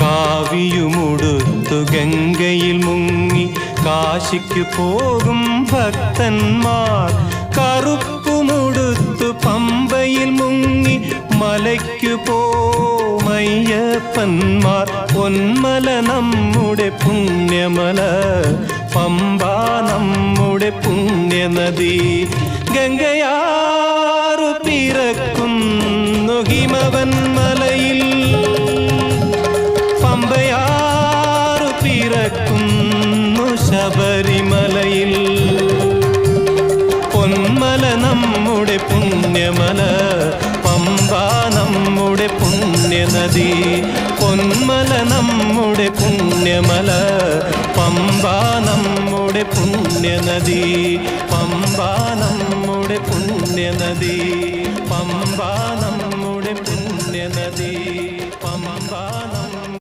കാവിയുമുടുത്തു ഗംഗയിൽ മുങ്ങി കാശിക്കു പോകും ഭക്തന്മാർ, കറുപ്പുമുടുത്തു പമ്പയിൽ മുങ്ങി മലയ്ക്കു പോമയ്യപ്പന്മാർ. പൊന്മല നമ്മുടെ പുണ്യമല, പമ്പ നമ്മുടെ പുണ്യനദി. ഗംഗയാറു പിറക്കുന്നു ഹിമവൻ മലയിൽ, പമ്പയാറു പിറക്കുന്നു ശബരിമലയിൽ. പൊന്മല നമ്മുടെ പുണ്യമല, പമ്പ നമ്മുടെ പുണ്യനദി. പൊന്മല നമ്മുടെ പുണ്യമല, പമ്പ നമ്മുടെ പുണ്യനദി. പമ്പ നമ്മുടെ പുണ്യനദി, പമ്പ നമ്മുടെ പുണ്യനദി.